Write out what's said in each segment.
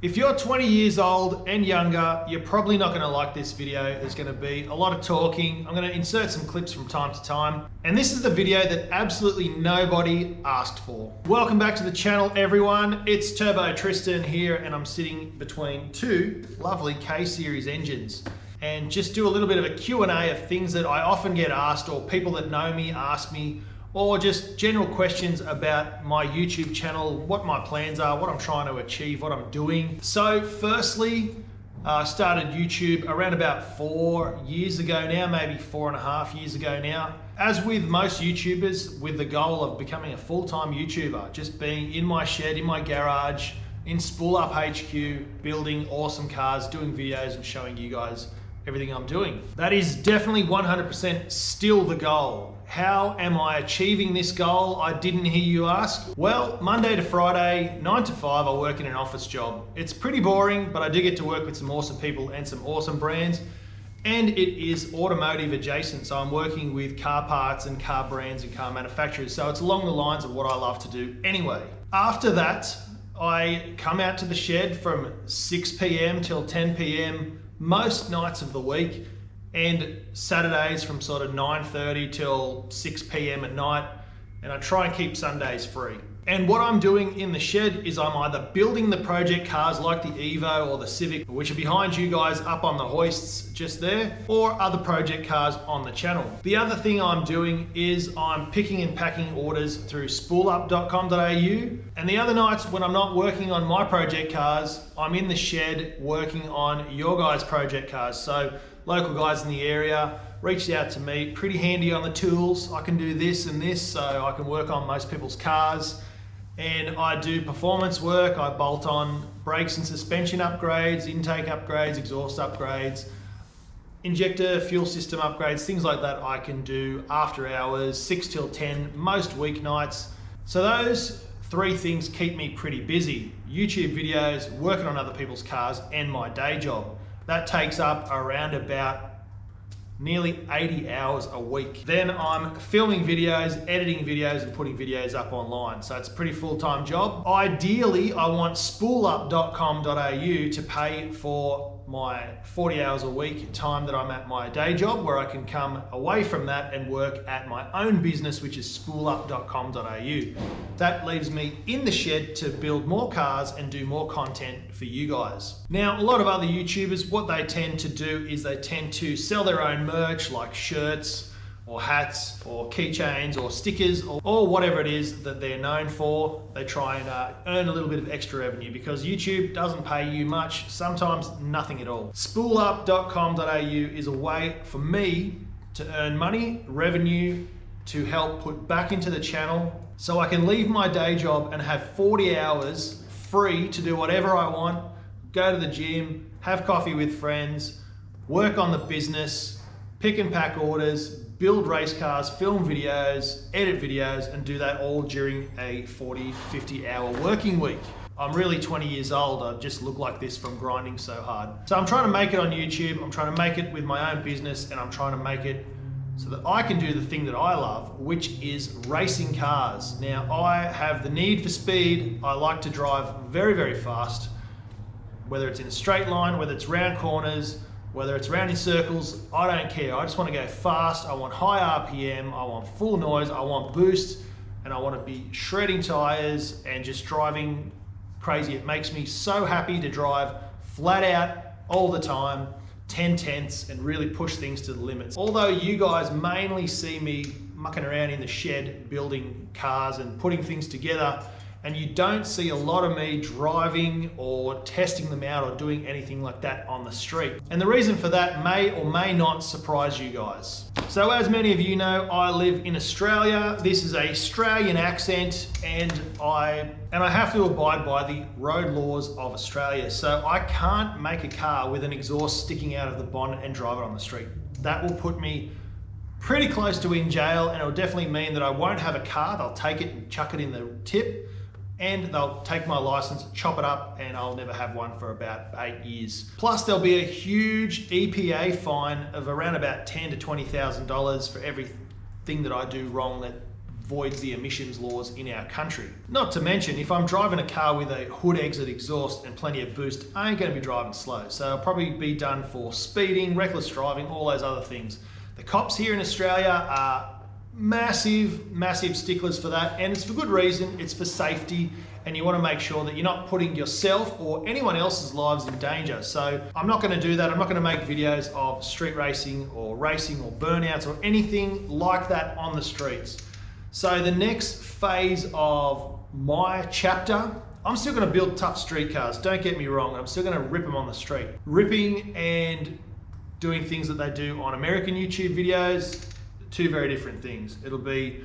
If you're 20 years old and younger, you're probably not going to like this video. There's going to be a lot of talking. I'm going to insert some clips from time to time. And this is the video that absolutely nobody asked for. Welcome back to the channel, everyone. It's Turbo Tristan here, and I'm sitting between two lovely K-Series engines. And just do a little bit of a Q&A of things that I often get asked, or people that know me ask me, or just general questions about my YouTube channel, what my plans are, what I'm trying to achieve, what I'm doing. So firstly, I started YouTube around about 4 years ago now, maybe 4.5 years ago now. As with most YouTubers, with the goal of becoming a full-time YouTuber, just being in my shed, in my garage, in Spool Up HQ, building awesome cars, doing videos and showing you guys everything I'm doing. That is definitely 100% still the goal. How am I achieving this goal? I didn't hear you ask. Well, Monday to Friday, 9 to 5, I work in an office job. It's pretty boring, but I do get to work with some awesome people and some awesome brands. And it is automotive adjacent, so I'm working with car parts and car brands and car manufacturers. So it's along the lines of what I love to do anyway. After that, I come out to the shed from 6 p.m. till 10 p.m. most nights of the week, and Saturdays from sort of 9:30 till 6 p.m. at night, and I try and keep Sundays free. And what I'm doing in the shed is I'm either building the project cars like the Evo or the Civic, which are behind you guys up on the hoists just there, or other project cars on the channel. The other thing I'm doing is I'm picking and packing orders through spoolup.com.au, and the other nights when I'm not working on my project cars, I'm in the shed working on your guys' project cars. So local guys in the area reached out to me, pretty handy on the tools. I can do this and this, so I can work on most people's cars. And I do performance work. I bolt on brakes and suspension upgrades, intake upgrades, exhaust upgrades, injector, fuel system upgrades, things like that I can do after hours, 6 till 10, most weeknights. So those three things keep me pretty busy. YouTube videos, working on other people's cars, and my day job. That takes up around about nearly 80 hours a week. Then I'm filming videos, editing videos, and putting videos up online. So it's a pretty full-time job. Ideally, I want spoolup.com.au to pay for my 40 hours a week time that I'm at my day job, where I can come away from that and work at my own business, which is spoolup.com.au. That leaves me in the shed to build more cars and do more content for you guys. Now, a lot of other YouTubers, what they tend to do is they tend to sell their own merch, like shirts or hats or keychains or stickers or whatever it is that they're known for. They try and earn a little bit of extra revenue, because YouTube doesn't pay you much, sometimes nothing at all. Spoolup.com.au is a way for me to earn money, revenue, to help put back into the channel, so I can leave my day job and have 40 hours free to do whatever I want, go to the gym, have coffee with friends, work on the business, pick and pack orders, build race cars, film videos, edit videos, and do that all during a 40, 50 hour working week. I'm really 20 years old. I just look like this from grinding so hard. So I'm trying to make it on YouTube. I'm trying to make it with my own business, and I'm trying to make it so that I can do the thing that I love, which is racing cars. Now, I have the need for speed. I like to drive very, very fast, whether it's in a straight line, whether it's round corners, whether it's round in circles, I don't care. I just want to go fast. I want high RPM, I want full noise, I want boost, and I want to be shredding tires and just driving crazy. It makes me so happy to drive flat out all the time, 10/10ths, and really push things to the limits. Although you guys mainly see me mucking around in the shed building cars and putting things together, and you don't see a lot of me driving or testing them out or doing anything like that on the street. And the reason for that may or may not surprise you guys. So as many of you know, I live in Australia. This is an Australian accent, and I have to abide by the road laws of Australia. So I can't make a car with an exhaust sticking out of the bonnet and drive it on the street. That will put me pretty close to in jail, and it'll definitely mean that I won't have a car. They'll take it and chuck it in the tip, and they'll take my license, chop it up, and I'll never have one for about 8 years. Plus, there'll be a huge EPA fine of around about $10,000 to $20,000 for everything that I do wrong that voids the emissions laws in our country. Not to mention, if I'm driving a car with a hood exit exhaust and plenty of boost, I ain't gonna be driving slow. So I'll probably be done for speeding, reckless driving, all those other things. The cops here in Australia are massive sticklers for that, and it's for good reason. It's for safety, and you want to make sure that you're not putting yourself or anyone else's lives in danger. So I'm not going to do that. I'm not going to make videos of street racing or burnouts or anything like that on the streets. So the next phase of my chapter, I'm still going to build tough street cars, don't get me wrong. I'm still going to rip them on the street. Ripping and doing things that they do on American YouTube videos, two very different things. It'll be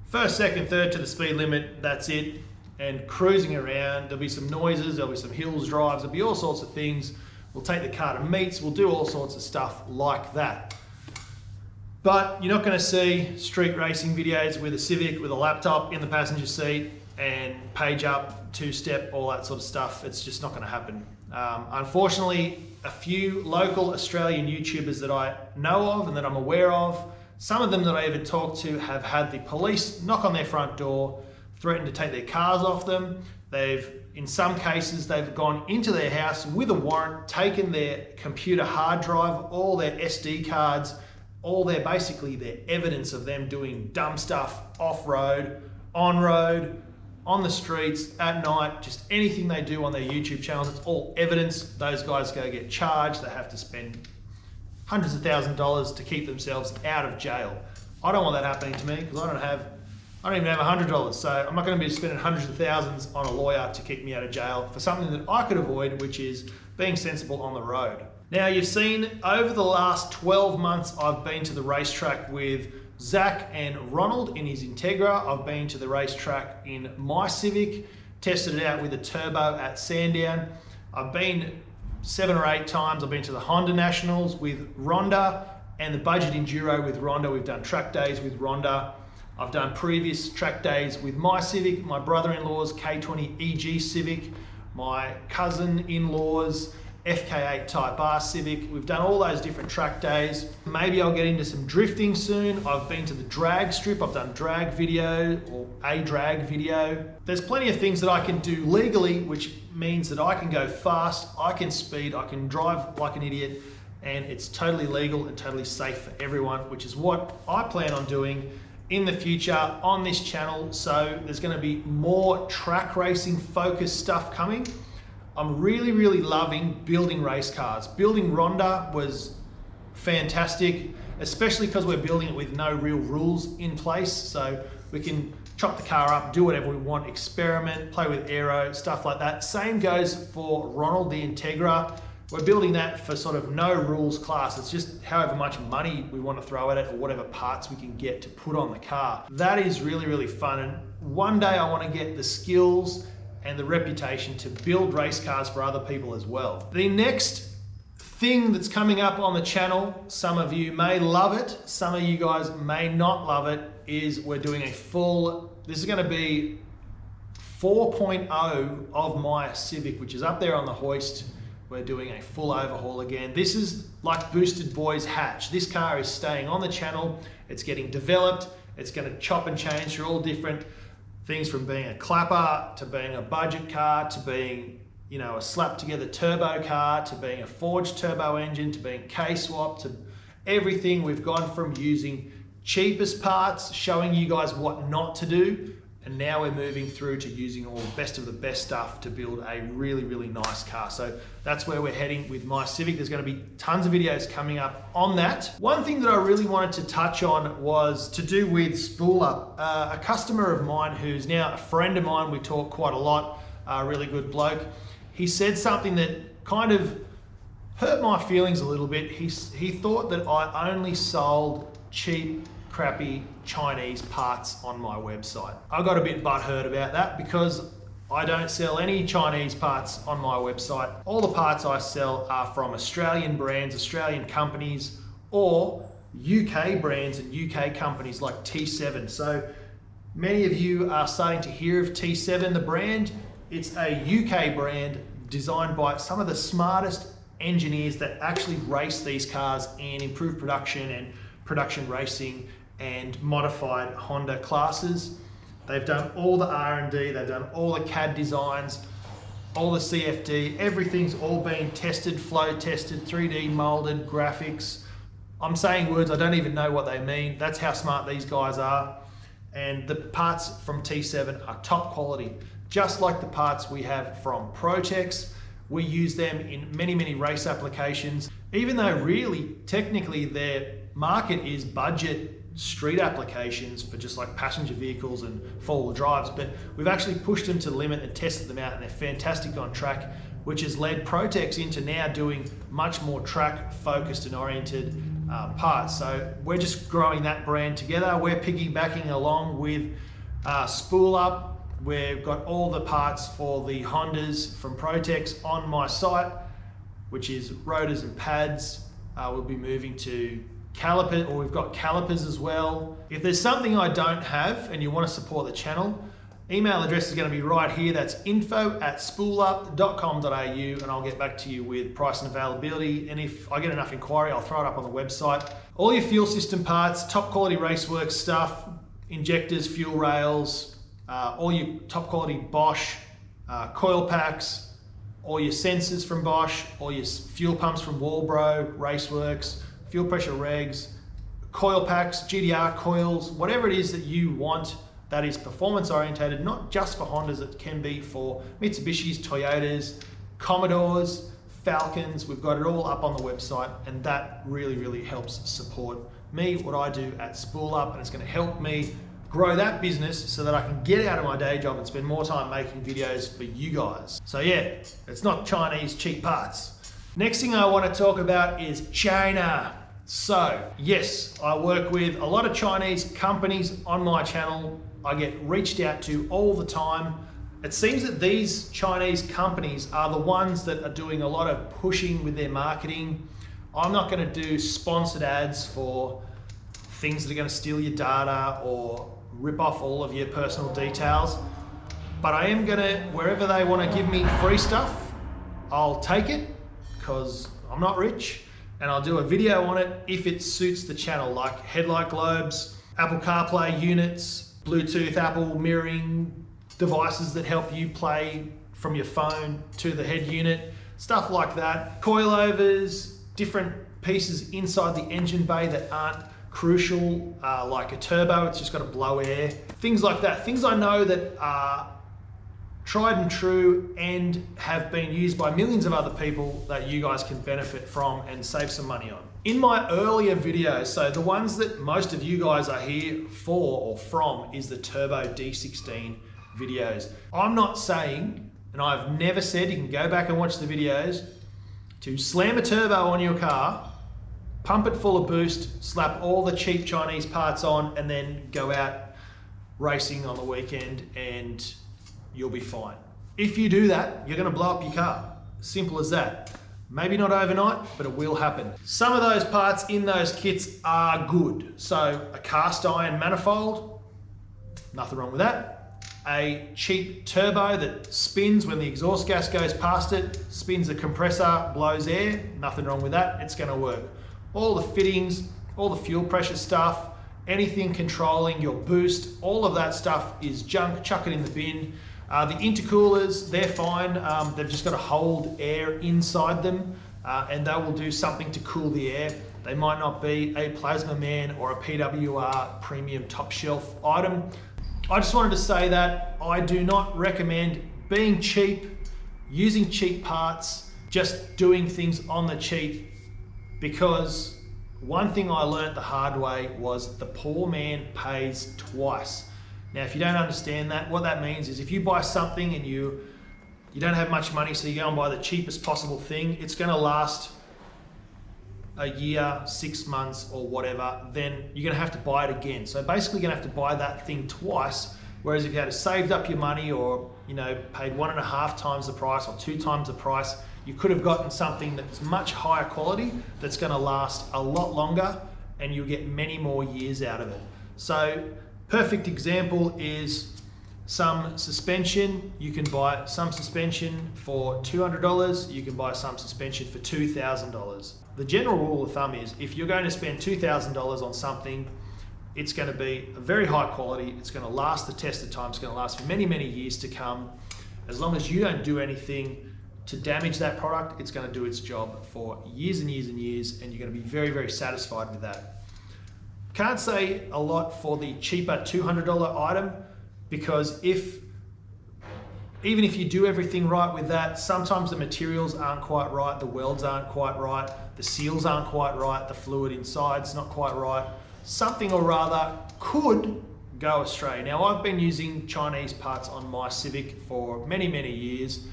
first, second, third to the speed limit, that's it. And cruising around, there'll be some noises, there'll be some hills drives, there'll be all sorts of things. We'll take the car to meets, we'll do all sorts of stuff like that. But you're not gonna see street racing videos with a Civic with a laptop in the passenger seat and page up, two-step, all that sort of stuff. It's just not gonna happen. Unfortunately, a few local Australian YouTubers that I know of and that I'm aware of, some of them that I even talked to have had the police knock on their front door, threatened to take their cars off them. In some cases, they've gone into their house with a warrant, taken their computer hard drive, all their SD cards, basically their evidence of them doing dumb stuff off-road, on-road, on the streets, at night, just anything they do on their YouTube channels, it's all evidence. Those guys go get charged, they have to spend hundreds of thousands of dollars to keep themselves out of jail. I don't want that happening to me because I don't even have $100, so I'm not going to be spending hundreds of thousands on a lawyer to keep me out of jail for something that I could avoid, which is being sensible on the road. Now, you've seen over the last 12 months, I've been to the racetrack with Zach and Ronald in his Integra. I've been to the racetrack in my Civic, tested it out with a turbo at Sandown. I've been 7 or 8 times. I've been to the Honda Nationals with Rhonda and the Budget Enduro with Rhonda. We've done track days with Rhonda. I've done previous track days with my Civic, my brother-in-law's K20 EG Civic, my cousin-in-law's FK8 Type R Civic. We've done all those different track days. Maybe I'll get into some drifting soon. I've been to the drag strip. I've done drag video or a drag video. There's plenty of things that I can do legally, which means that I can go fast, I can speed, I can drive like an idiot, and it's totally legal and totally safe for everyone, which is what I plan on doing in the future on this channel. So there's going to be more track racing focused stuff coming. I'm really loving building race cars. Building Rhonda was fantastic, especially because we're building it with no real rules in place. So we can chop the car up, do whatever we want, experiment, play with aero, stuff like that. Same goes for Ronald the Integra. We're building that for sort of no rules class. It's just however much money we want to throw at it or whatever parts we can get to put on the car. That is really fun. And one day I want to get the skills and the reputation to build race cars for other people as well. The next thing that's coming up on the channel, some of you may love it, some of you guys may not love it, is we're doing a full, this is going to be 4.0 of my Civic, which is up there on the hoist. We're doing a full overhaul again. This is like Boosted Boys hatch. This car is staying on the channel. It's getting developed. It's going to chop and change through all different things, from being a clapper to being a budget car to being, you know, a slap together turbo car to being a forged turbo engine to being K-swap to everything. We've gone from using cheapest parts, showing you guys what not to do, and now we're moving through to using all the best stuff to build a really nice car. So that's where we're heading with my Civic. There's going to be tons of videos coming up on that. One thing that I really wanted to touch on was to do with spool up. A customer of mine who's now a friend of mine, we talk quite a lot, a really good bloke. He said something that kind of hurt my feelings a little bit. He thought that I only sold cheap, crappy Chinese parts on my website. I got a bit butthurt about that because I don't sell any Chinese parts on my website. All the parts I sell are from Australian brands, Australian companies, or UK brands and UK companies like T7. So many of you are starting to hear of T7, the brand. It's a UK brand designed by some of the smartest engineers that actually race these cars and improve production and production racing and modified Honda classes. They've done all the R&D, they've done all the CAD designs, all the CFD, everything's all been tested, flow tested, 3D molded, graphics. I'm saying words I don't even know what they mean. That's how smart these guys are. And the parts from T7 are top quality, just like the parts we have from PROTEX. We use them in many, many race applications, even though really, technically their market is budget street applications for just like passenger vehicles and four-wheel drives, but we've actually pushed them to the limit and tested them out, and they're fantastic on track, which has led PROTEX into now doing much more track focused and oriented parts. So we're just growing that brand together. We're piggybacking along with Spool Up. We've got all the parts for the Hondas from PROTEX on my site, which is rotors and pads. We'll be moving to caliper, or we've got calipers as well. If there's something I don't have and you want to support the channel, email address is going to be right here. That's info@spoolup.com.au, and I'll get back to you with price and availability. And if I get enough inquiry, I'll throw it up on the website. All your fuel system parts, top quality RACEWORKS stuff, injectors, fuel rails, all your top quality Bosch coil packs, all your sensors from Bosch, all your fuel pumps from Walbro, RACEWORKS, fuel pressure regs, coil packs, GDR coils, whatever it is that you want that is performance orientated, not just for Hondas, it can be for Mitsubishis, Toyotas, Commodores, Falcons. We've got it all up on the website, and that really, really helps support me, what I do at Spool Up, and it's going to help me grow that business so that I can get out of my day job and spend more time making videos for you guys. So yeah, it's not Chinese cheap parts. Next thing I want to talk about is China. So yes, I work with a lot of Chinese companies on my channel. I get reached out to all the time. It seems that these Chinese companies are the ones that are doing a lot of pushing with their marketing. I'm not going to do sponsored ads for things that are going to steal your data or rip off all of your personal details. But I am going to, wherever they want to give me free stuff, I'll take it, because I'm not rich, and I'll do a video on it if it suits the channel, like headlight globes, Apple CarPlay units, Bluetooth, Apple mirroring devices that help you play from your phone to the head unit, stuff like that. Coilovers, different pieces inside the engine bay that aren't crucial, like a turbo, it's just got to blow air. Things like that, things I know that are tried and true and have been used by millions of other people that you guys can benefit from and save some money on. In my earlier videos, so the ones that most of you guys are here for or from, is the Turbo D16 videos. I'm not saying, and I've never said, you can go back and watch the videos, to slam a turbo on your car, pump it full of boost, slap all the cheap Chinese parts on, and then go out racing on the weekend and you'll be fine. If you do that, you're going to blow up your car. Simple as that. Maybe not overnight, but it will happen. Some of those parts in those kits are good. So a cast iron manifold, nothing wrong with that. A cheap turbo that spins when the exhaust gas goes past it, spins the compressor, blows air, nothing wrong with that. It's going to work. All the fittings, all the fuel pressure stuff, anything controlling your boost, all of that stuff is junk. Chuck it in the bin. The intercoolers, they're fine. They've just got to hold air inside them, and they will do something to cool the air. They might not be a Plasma Man or a PWR premium top shelf item. I just wanted to say that I do not recommend being cheap, using cheap parts, just doing things on the cheap, because one thing I learned the hard way was the poor man pays twice. Now, if you don't understand that, what that means is if you buy something and you don't have much money, so you go and buy the cheapest possible thing, it's going to last a year, 6 months or whatever, then you're going to have to buy it again. So basically you're going to have to buy that thing twice, whereas if you had saved up your money or paid 1.5 times the price or 2 times the price, you could have gotten something that's much higher quality that's going to last a lot longer and you'll get many more years out of it. So perfect example is some suspension. You can buy some suspension for $200. You can buy some suspension for $2,000. The general rule of thumb is if you're going to spend $2,000 on something, It's going to be a very high quality. It's going to last the test of time. It's going to last for many, many years to come. As long as you don't do anything to damage that product, it's going to do its job for years and years and years, and you're going to be very, very satisfied with that. Can't say a lot for the cheaper $200 item, because even if you do everything right with that, sometimes the materials aren't quite right, the welds aren't quite right, the seals aren't quite right, the fluid inside's not quite right. Something or rather could go astray. Now, I've been using Chinese parts on my Civic for many, many years.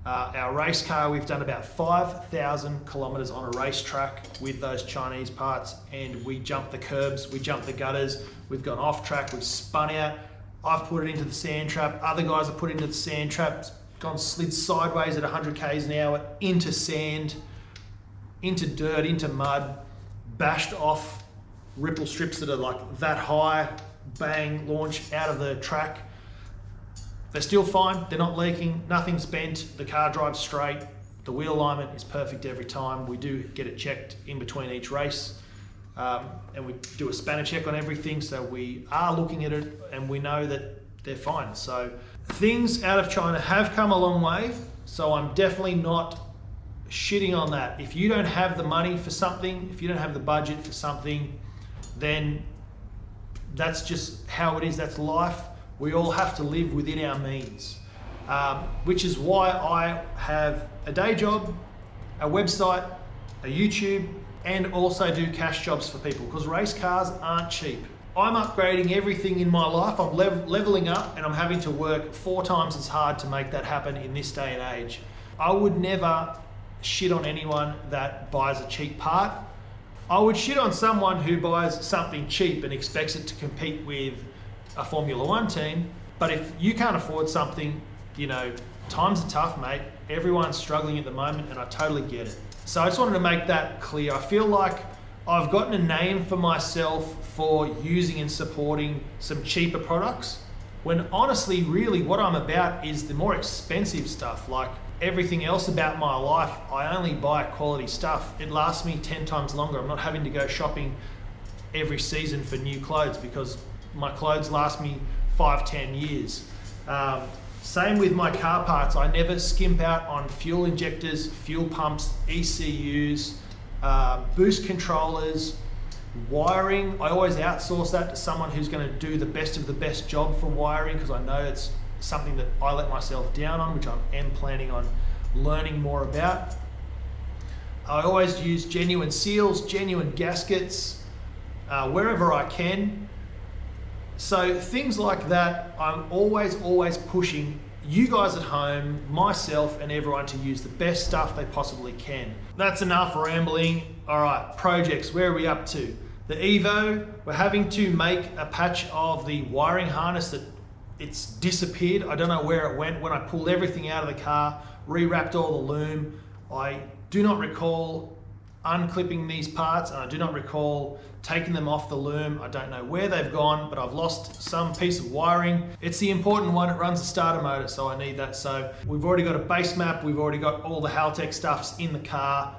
Our race car, we've done about 5,000 kilometers on a racetrack with those Chinese parts, and we jump the curbs, we jump the gutters, we've gone off track, we've spun out. I've put it into the sand trap, other guys have put it into the sand trap, gone slid sideways at 100 k's an hour into sand, into dirt, into mud, bashed off ripple strips that are like that high, bang, launch out of the track. They're still fine, they're not leaking, nothing's bent, the car drives straight, the wheel alignment is perfect every time. We do get it checked in between each race, and we do a spanner check on everything, so we are looking at it and we know that they're fine. So things out of China have come a long way, so I'm definitely not shitting on that. If you don't have the money for something, if you don't have the budget for something, then that's just how it is, that's life. We all have to live within our means, which is why I have a day job, a website, a YouTube, and also do cash jobs for people, because race cars aren't cheap. I'm upgrading everything in my life, I'm leveling up, and I'm having to work 4 times as hard to make that happen in this day and age. I would never shit on anyone that buys a cheap part. I would shit on someone who buys something cheap and expects it to compete with a Formula One team. But if you can't afford something, you know, times are tough, mate. Everyone's struggling at the moment, and I totally get it. So I just wanted to make that clear. I feel like I've gotten a name for myself for using and supporting some cheaper products, when honestly, really what I'm about is the more expensive stuff. Like everything else about my life, I only buy quality stuff. It lasts me 10 times longer. I'm not having to go shopping every season for new clothes, because my clothes last me 5-10 years. Same with my car parts. I never skimp out on fuel injectors, fuel pumps, ECUs, boost controllers, wiring. I always outsource that to someone who's going to do the best of the best job for wiring, because I know it's something that I let myself down on, which I am planning on learning more about. I always use genuine seals, genuine gaskets, wherever I can. So things like that, I'm always pushing you guys at home, myself and everyone, to use the best stuff they possibly can. That's enough rambling. All right, projects, where are we up to? The Evo, we're having to make a patch of the wiring harness that it's disappeared. I don't know where it went when I pulled everything out of the car, rewrapped all the loom. I do not recall unclipping these parts, and I do not recall taking them off the loom. I don't know where they've gone, but I've lost some piece of wiring. It's the important one. It runs the starter motor, so I need that. So we've already got a base map. We've already got all the Haltech stuffs in the car.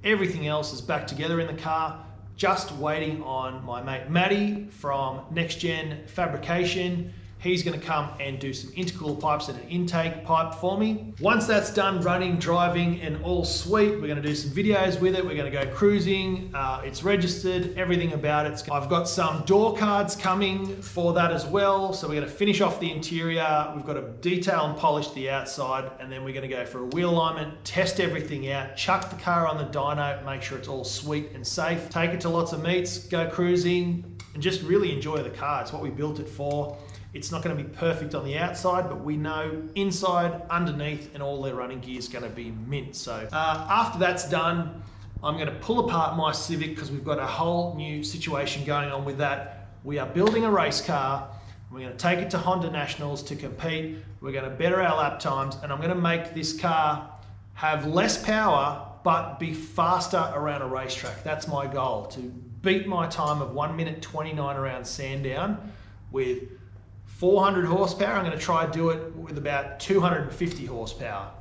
Everything else is back together in the car. Just waiting on my mate Matty from Next Gen Fabrication. He's going to come and do some intercooler pipes and an intake pipe for me. Once that's done running, driving, and all sweet, we're going to do some videos with it. We're going to go cruising. It's registered, everything about it. I've got some door cards coming for that as well. So we're going to finish off the interior. We've got to detail and polish the outside, and then we're going to go for a wheel alignment, test everything out, chuck the car on the dyno, make sure it's all sweet and safe, take it to lots of meets, go cruising, and just really enjoy the car. It's what we built it for. It's not going to be perfect on the outside, but we know inside, underneath, and all their running gear is going to be mint. So after that's done, I'm going to pull apart my Civic, because we've got a whole new situation going on with that. We are building a race car. We're going to take it to Honda Nationals to compete. We're going to better our lap times, and I'm going to make this car have less power, but be faster around a racetrack. That's my goal, to beat my time of 1 minute 29 around Sandown with 400 horsepower. I'm going to try to do it with about 250 horsepower.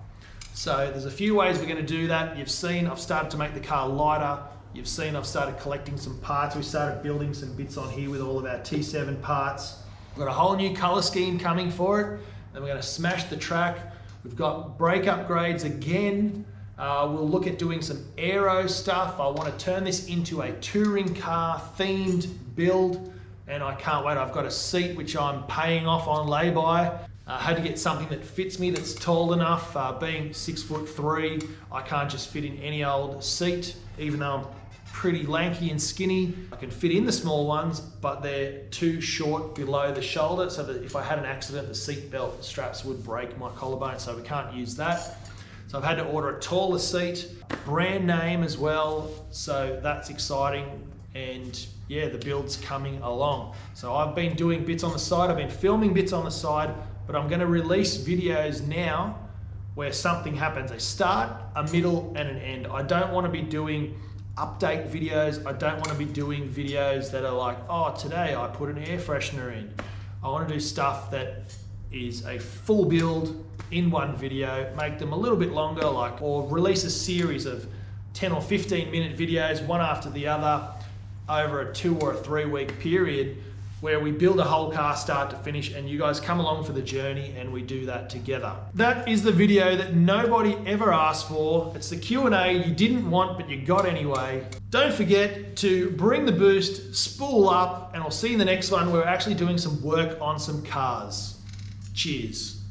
So there's a few ways we're going to do that. You've seen I've started to make the car lighter, You've seen I've started collecting some parts. We started building some bits on here with all of our T7 parts. We've got a whole new color scheme coming for it. Then we're going to smash the track. We've got brake upgrades again. We'll look at doing some aero stuff. I want to turn this into a touring car themed build, and I can't wait. I've got a seat which I'm paying off on lay-by. I had to get something that fits me, that's tall enough. Being 6'3", I can't just fit in any old seat, even though I'm pretty lanky and skinny. I can fit in the small ones, but they're too short below the shoulder, so that if I had an accident, the seat belt straps would break my collarbone, so we can't use that. So I've had to order a taller seat, brand name as well, so that's exciting. And yeah, the build's coming along. So I've been doing bits on the side, I've been filming bits on the side, but I'm gonna release videos now where something happens, a start, a middle, and an end. I don't wanna be doing update videos. I don't wanna be doing videos that are like, oh, today I put an air freshener in. I wanna do stuff that is a full build in one video, make them a little bit longer, or release a series of 10 or 15 minute videos, one after the other, over a 2 or 3 week period, where we build a whole car start to finish and you guys come along for the journey and we do that together. That is the video that nobody ever asked for. It's the Q&A you didn't want but you got anyway. Don't forget to bring the boost, spool up, and I'll see you in the next one where we're actually doing some work on some cars. Cheers.